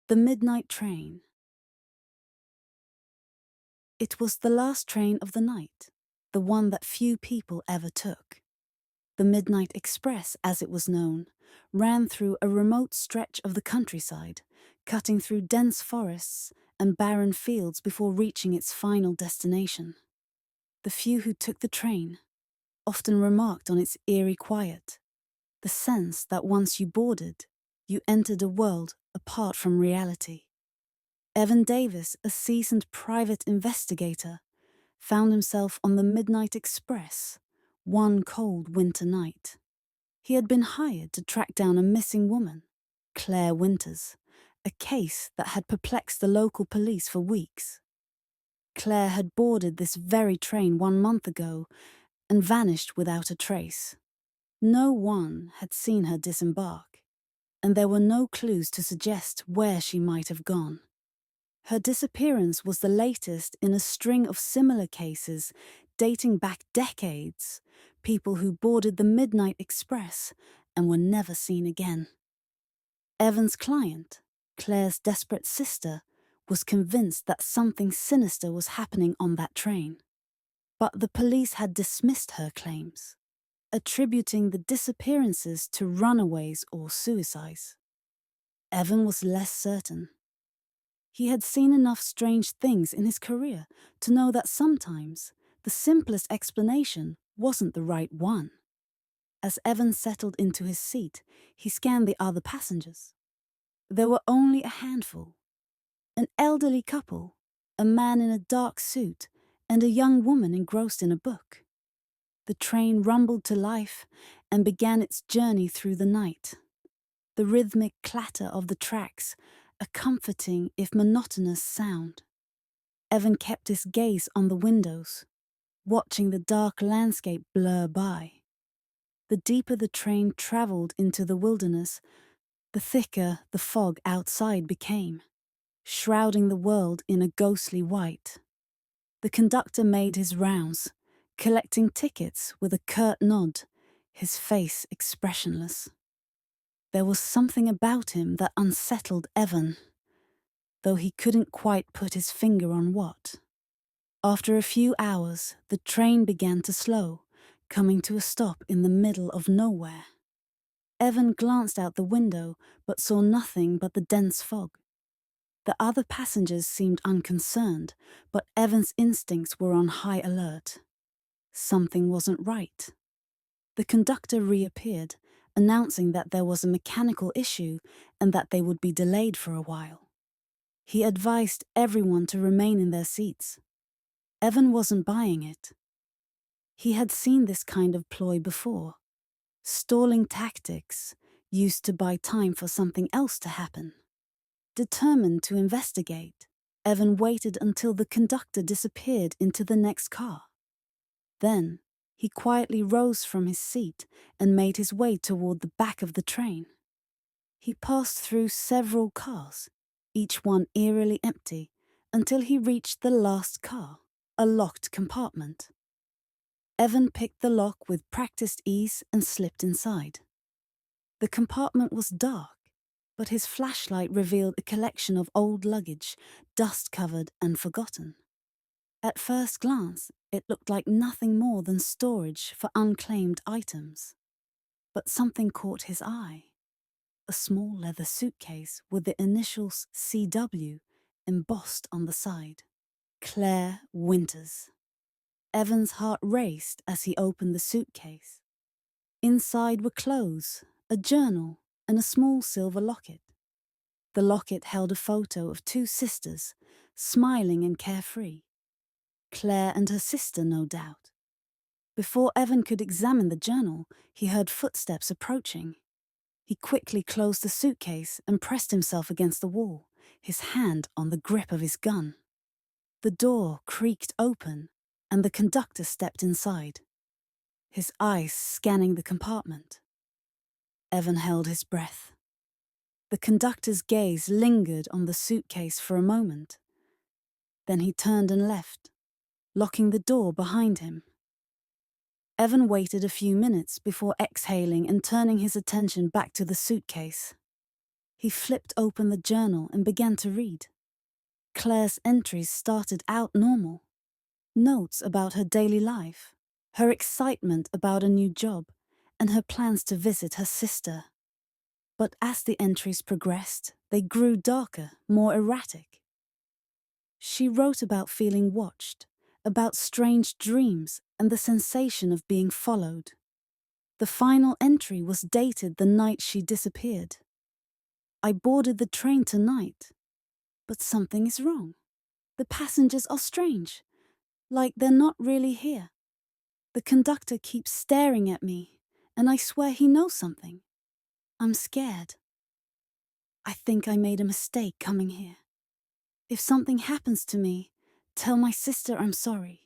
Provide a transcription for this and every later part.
The midnight train. It was the last train of the night, the one that few people ever took. The Midnight Express, as it was known, ran through a remote stretch of the countryside, cutting through dense forests and barren fields before reaching its final destination. The few who took the train often remarked on its eerie quiet, the sense that once you boarded, you entered a world apart from reality. Evan Davis, a seasoned private investigator, found himself on the Midnight Express one cold winter night. He had been hired to track down a missing woman, Claire Winters, a case that had perplexed the local police for weeks. Claire had boarded this very train 1 month ago and vanished without a trace. No one had seen her disembark, and there were no clues to suggest where she might have gone. Her disappearance was the latest in a string of similar cases dating back decades, people who boarded the Midnight Express and were never seen again. Evan's client, Claire's desperate sister, was convinced that something sinister was happening on that train. But the police had dismissed her claims, attributing the disappearances to runaways or suicides. Evan was less certain. He had seen enough strange things in his career to know that sometimes the simplest explanation wasn't the right one. As Evan settled into his seat, he scanned the other passengers. There were only a handful. An elderly couple, a man in a dark suit, and a young woman engrossed in a book. The train rumbled to life and began its journey through the night. The rhythmic clatter of the tracks, a comforting if monotonous sound. Evan kept his gaze on the windows, watching the dark landscape blur by. The deeper the train traveled into the wilderness, the thicker the fog outside became, shrouding the world in a ghostly white. The conductor made his rounds, collecting tickets with a curt nod, his face expressionless. There was something about him that unsettled Evan, though he couldn't quite put his finger on what. After a few hours, the train began to slow, coming to a stop in the middle of nowhere. Evan glanced out the window, but saw nothing but the dense fog. The other passengers seemed unconcerned, but Evan's instincts were on high alert. Something wasn't right. The conductor reappeared, announcing that there was a mechanical issue and that they would be delayed for a while. He advised everyone to remain in their seats. Evan wasn't buying it. He had seen this kind of ploy before, stalling tactics used to buy time for something else to happen. Determined to investigate, Evan waited until the conductor disappeared into the next car. Then, he quietly rose from his seat and made his way toward the back of the train. He passed through several cars, each one eerily empty, until he reached the last car, a locked compartment. Evan picked the lock with practiced ease and slipped inside. The compartment was dark, but his flashlight revealed a collection of old luggage, dust-covered and forgotten. At first glance, it looked like nothing more than storage for unclaimed items. But something caught his eye. A small leather suitcase with the initials CW embossed on the side. Claire Winters. Evan's heart raced as he opened the suitcase. Inside were clothes, a journal, and a small silver locket. The locket held a photo of two sisters, smiling and carefree. Claire and her sister, no doubt. Before Evan could examine the journal, he heard footsteps approaching. He quickly closed the suitcase and pressed himself against the wall, his hand on the grip of his gun. The door creaked open, and the conductor stepped inside, his eyes scanning the compartment. Evan held his breath. The conductor's gaze lingered on the suitcase for a moment. Then he turned and left, locking the door behind him. Evan waited a few minutes before exhaling and turning his attention back to the suitcase. He flipped open the journal and began to read. Claire's entries started out normal. Notes about her daily life, her excitement about a new job, and her plans to visit her sister. But as the entries progressed, they grew darker, more erratic. She wrote about feeling watched, about strange dreams and the sensation of being followed. The final entry was dated the night she disappeared. I boarded the train tonight, but something is wrong. The passengers are strange, like they're not really here. The conductor keeps staring at me, and I swear he knows something. I'm scared. I think I made a mistake coming here. If something happens to me, tell my sister I'm sorry.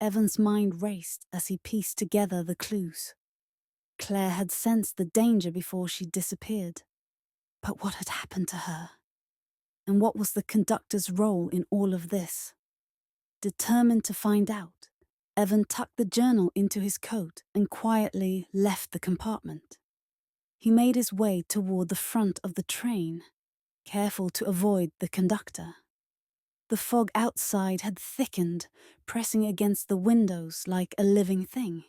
Evan's mind raced as he pieced together the clues. Claire had sensed the danger before she disappeared. But what had happened to her? And what was the conductor's role in all of this? Determined to find out, Evan tucked the journal into his coat and quietly left the compartment. He made his way toward the front of the train, careful to avoid the conductor. The fog outside had thickened, pressing against the windows like a living thing.